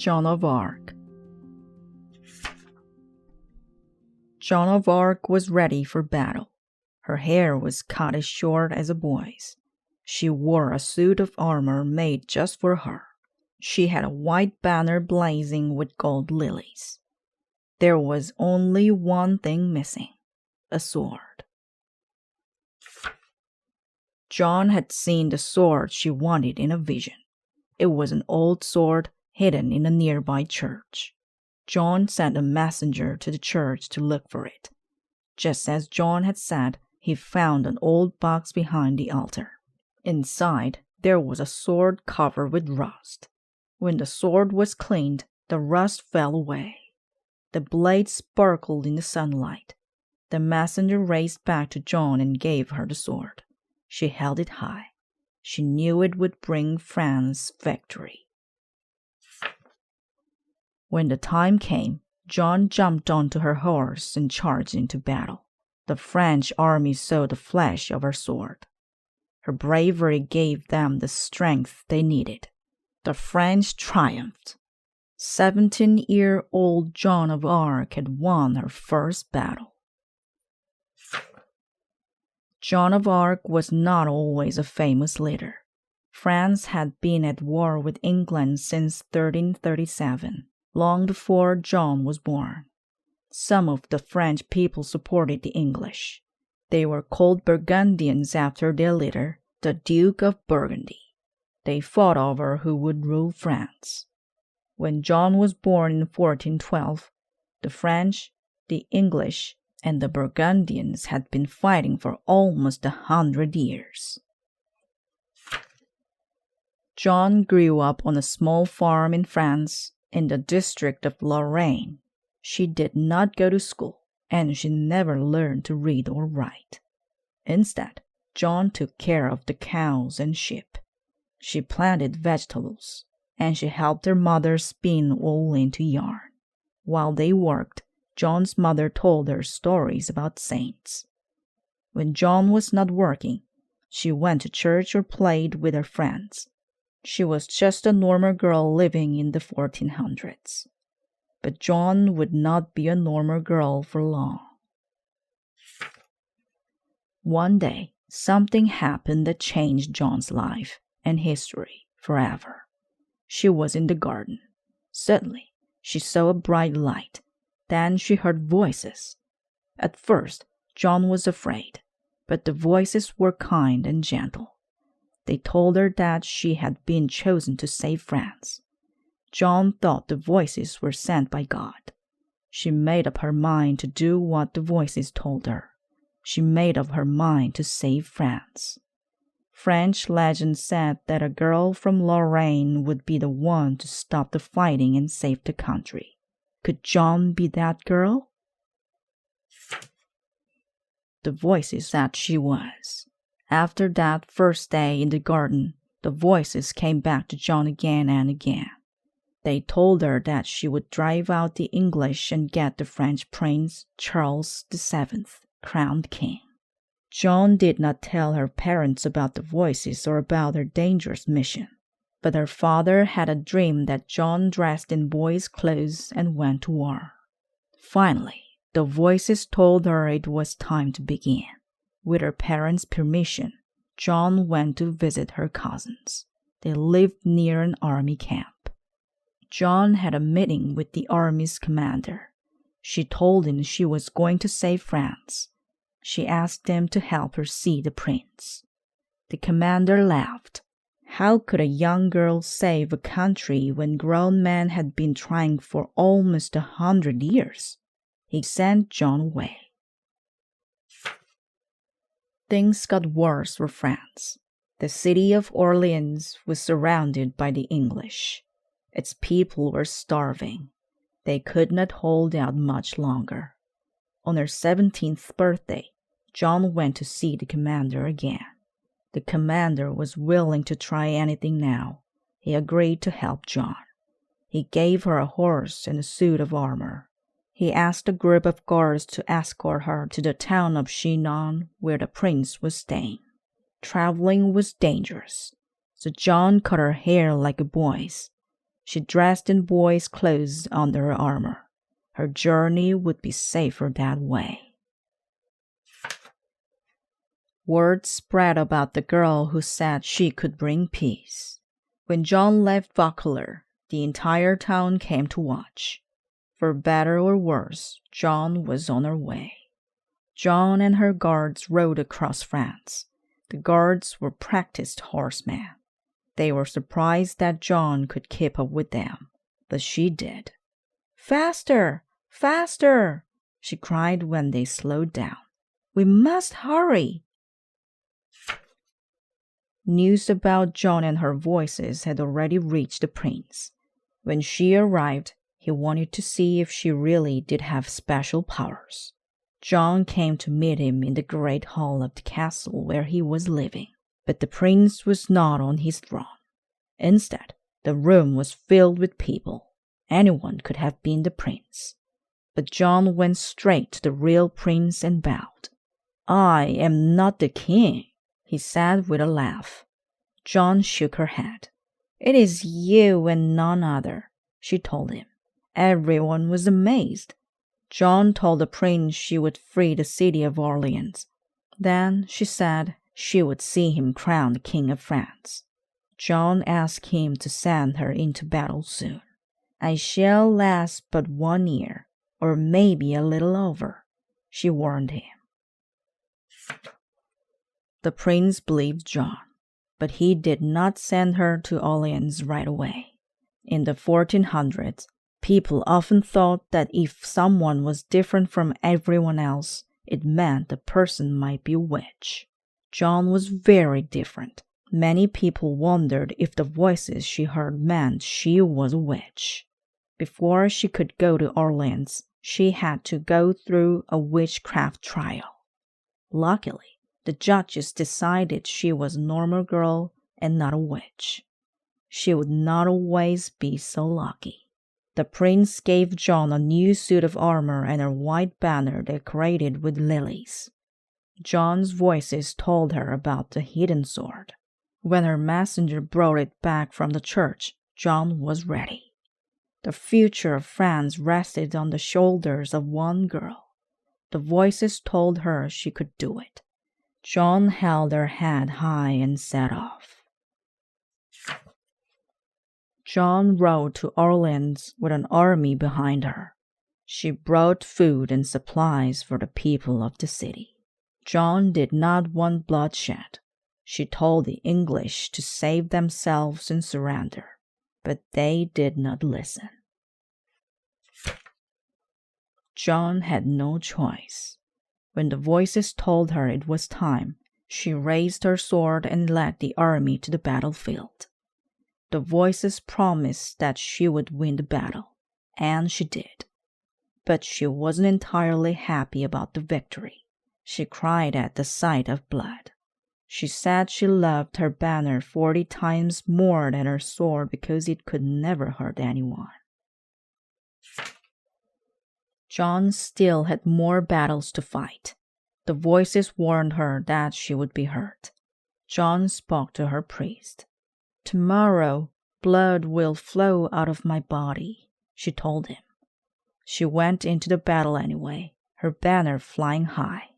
Joan of Arc. Joan of Arc was ready for battle. Her hair was cut as short as a boy's. She wore a suit of armor made just for her. She had a white banner blazing with gold lilies. There was only one thing missing, a sword. Joan had seen the sword she wanted in a vision. It was an old sword hidden in a nearby church. Joan sent a messenger to the church to look for it. Just as Joan had said, he found an old box behind the altar. Inside, there was a sword covered with rust. When the sword was cleaned, the rust fell away. The blade sparkled in the sunlight. The messenger raced back to Joan and gave her the sword. She held it high. She knew it would bring France victory. When the time came, Joan jumped onto her horse and charged into battle. The French army saw the flash of her sword. Her bravery gave them the strength they needed. The French triumphed. 17-year-old Joan of Arc had won her first battle. Joan of Arc was not always a famous leader. France had been at war with England since 1337, long before Joan was born. Some of the French people supported the English. They were called Burgundians after their leader, the Duke of Burgundy. They fought over who would rule France. When Joan was born in 1412, the French, the English, and the Burgundians had been fighting for almost 100 years. Joan grew up on a small farm in France, in the district of Lorraine. She did not go to school, and she never learned to read or write. Instead, Joan took care of the cows and sheep. She planted vegetables, and she helped her mother spin wool into yarn. While they worked, Joan's mother told her stories about saints. When Joan was not working, she went to church or played with her friends. She was just a normal girl living in the 1400s. But Joan would not be a normal girl for long. One day, something happened that changed Joan's life and history forever. She was in the garden. Suddenly, she saw a bright light. Then she heard voices. At first, Joan was afraid, but the voices were kind and gentle. They told her that she had been chosen to save France. Joan thought the voices were sent by God. She made up her mind to do what the voices told her. She made up her mind to save France. French legend said that a girl from Lorraine would be the one to stop the fighting and save the country. Could Joan be that girl? The voices said she was. After that first day in the garden, the voices came back to Joan again and again. They told her that she would drive out the English and get the French prince, Charles VII, crowned king. Joan did not tell her parents about the voices or about her dangerous mission, but her father had a dream that Joan dressed in boys' clothes and went to war. Finally, the voices told her it was time to begin. With her parents' permission, Joan went to visit her cousins. They lived near an army camp. Joan had a meeting with the army's commander. She told him she was going to save France. She asked him to help her see the prince. The commander laughed. How could a young girl save a country when grown men had been trying for almost 100 years? He sent Joan away. Things got worse for France. The city of Orleans was surrounded by the English. Its people were starving. They could not hold out much longer. On her 17th birthday, Joan went to see the commander again. The commander was willing to try anything now. He agreed to help Joan. He gave her a horse and a suit of armor. He asked a group of guards to escort her to the town of Shana, where the prince was staying. Traveling was dangerous, so Joan cut her hair like a boy's. She dressed in boy's clothes under her armor. Her journey would be safer that way. Word spread about the girl who said she could bring peace. When Joan left Vaucouleurs, the entire town came to watch. For better or worse, Joan was on her way. Joan and her guards rode across France. The guards were practiced horsemen. They were surprised that Joan could keep up with them, but she did. "Faster! Faster!" she cried when they slowed down. "We must hurry!" News about Joan and her voices had already reached the prince. When she arrived, he wanted to see if she really did have special powers. Joan came to meet him in the great hall of the castle where he was living, but the prince was not on his throne. Instead, the room was filled with people. Anyone could have been the prince. But Joan went straight to the real prince and bowed. "I am not the king," he said with a laugh. Joan shook her head. "It is you and none other," she told him. Everyone was amazed. Joan told the prince she would free the city of Orleans. Then she said she would see him crowned King of France. Joan asked him to send her into battle soon. "I shall last but 1 year, or maybe a little over," she warned him. The prince believed Joan, but he did not send her to Orleans right away. In the 1400s, people often thought that if someone was different from everyone else, it meant the person might be a witch. Joan was very different. Many people wondered if the voices she heard meant she was a witch. Before she could go to Orleans, she had to go through a witchcraft trial. Luckily, the judges decided she was a normal girl and not a witch. She would not always be so lucky. The prince gave Joan a new suit of armor and a white banner decorated with lilies. Joan's voices told her about the hidden sword. When her messenger brought it back from the church, Joan was ready. The future of France rested on the shoulders of one girl. The voices told her she could do it. Joan held her head high and set off. Joan rode to Orleans with an army behind her. She brought food and supplies for the people of the city. Joan did not want bloodshed. She told the English to save themselves and surrender, but they did not listen. Joan had no choice. When the voices told her it was time, she raised her sword and led the army to the battlefield. The voices promised that she would win the battle, and she did. But she wasn't entirely happy about the victory. She cried at the sight of blood. She said she loved her banner 40 times more than her sword because it could never hurt anyone. Joan still had more battles to fight. The voices warned her that she would be hurt. Joan spoke to her priest. "Tomorrow, blood will flow out of my body," she told him. She went into the battle anyway, her banner flying high.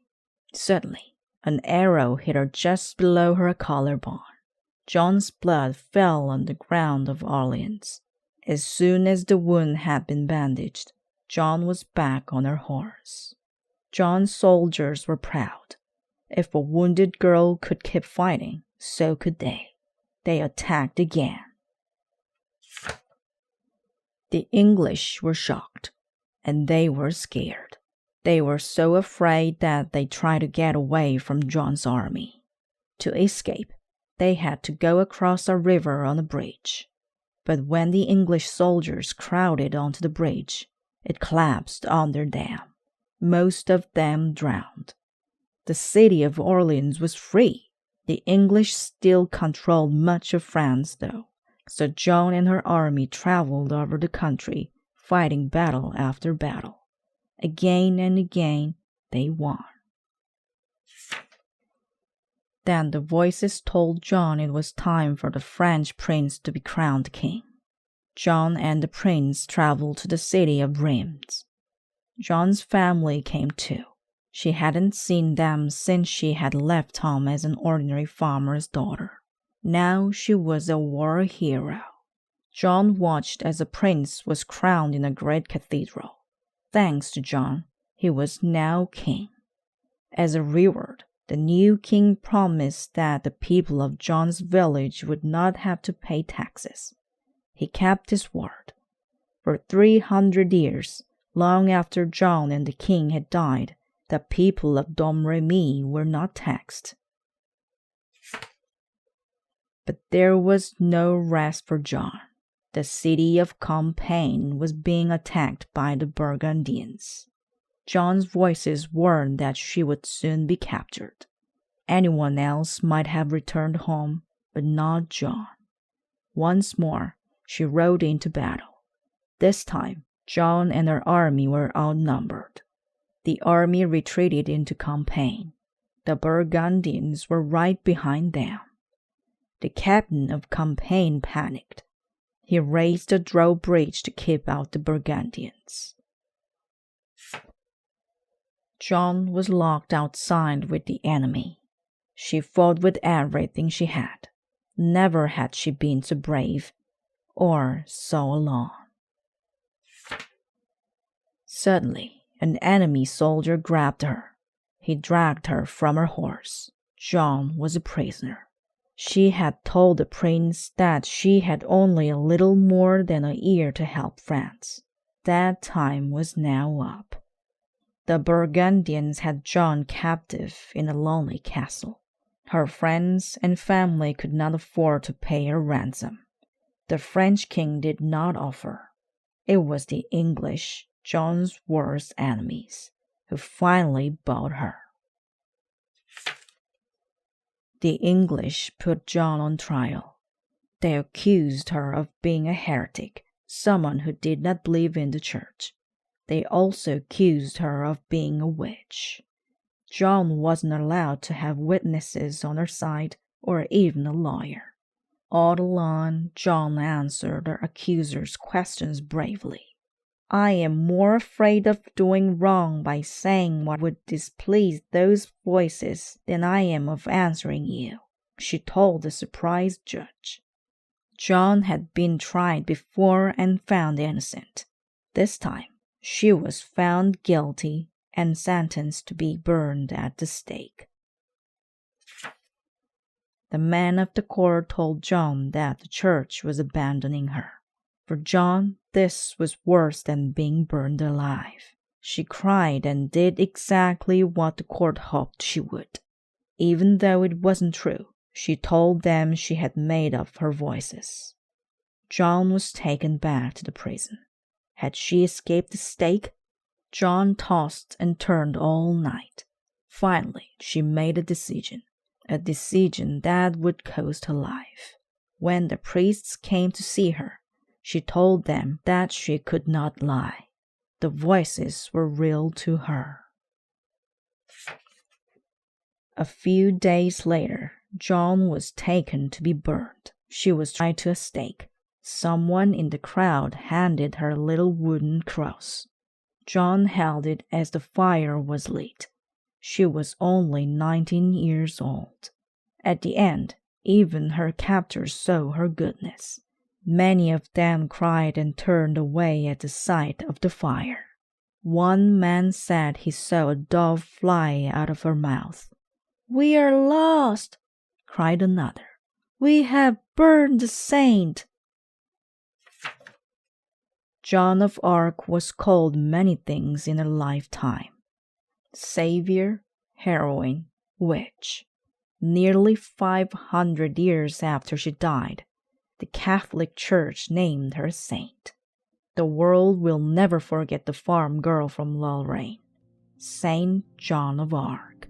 Suddenly, an arrow hit her just below her collarbone. Joan's blood fell on the ground of Orleans. As soon as the wound had been bandaged, Joan was back on her horse. Joan's soldiers were proud. If a wounded girl could keep fighting, so could they. They attacked again. The English were shocked, and they were scared. They were so afraid that they tried to get away from Joan's army. To escape, they had to go across a river on a bridge. But when the English soldiers crowded onto the bridge, it collapsed under them. Most of them drowned. The city of Orleans was free. The English still controlled much of France, though, so Joan and her army traveled over the country, fighting battle after battle. Again and again, they won. Then the voices told Joan it was time for the French prince to be crowned king. John and the prince traveled to the city of Reims. Joan's family came too. She hadn't seen them since she had left home as an ordinary farmer's daughter. Now she was a war hero. John watched as the prince was crowned in a great cathedral. Thanks to John, he was now king. As a reward, the new king promised that the people of John's village would not have to pay taxes. He kept his word. For 300 years, long after John and the king had died, the people of Domremy were not taxed. But there was no rest for John. The city of Compiègne was being attacked by the Burgundians. John's voices warned that she would soon be captured. Anyone else might have returned home, but not John. Once more, she rode into battle. This time, Joan and her army were outnumbered. The army retreated into Compiègne. The Burgundians were right behind them. The captain of Compiègne panicked. He raised a drawbridge to keep out the Burgundians. Joan was locked outside with the enemy. She fought with everything she had. Never had she been so brave, or so alone. Suddenly, an enemy soldier grabbed her. He dragged her from her horse. Joan was a prisoner. She had told the prince that she had only a little more than a year to help France. That time was now up. The Burgundians had Joan captive in a lonely castle. Her friends and family could not afford to pay her ransom. The French king did not offer. It was the English, Joan's worst enemies, who finally bought her. The English put Joan on trial. They accused her of being a heretic, someone who did not believe in the church. They also accused her of being a witch. Joan wasn't allowed to have witnesses on her side or even a lawyer. All alone, Joan answered her accusers' questions bravely. I am more afraid of doing wrong by saying what would displease those voices than I am of answering you, she told the surprised judge. Joan had been tried before and found innocent. This time, she was found guilty and sentenced to be burned at the stake. The man of the court told Joan that the church was abandoning her. For Joan, this was worse than being burned alive. She cried and did exactly what the court hoped she would. Even though it wasn't true, she told them she had made up her voices. Joan was taken back to the prison. Had she escaped the stake? Joan tossed and turned all night. Finally, she made a decision that would cost her life. When the priests came to see her, she told them that she could not lie. The voices were real to her. A few days later, Joan was taken to be burned. She was tied to a stake. Someone in the crowd handed her a little wooden cross. Joan held it as the fire was lit. She was only 19 years old. At the end, even her captors saw her goodness. Many of them cried and turned away at the sight of the fire. One man said he saw a dove fly out of her mouth. "We are lost," cried another. "We have burned the saint." Joan of Arc was called many things in her lifetime. Savior, heroine, witch. Nearly 500 years after she died, the Catholic Church named her saint. The world will never forget the farm girl from Lorraine, Saint Joan of Arc.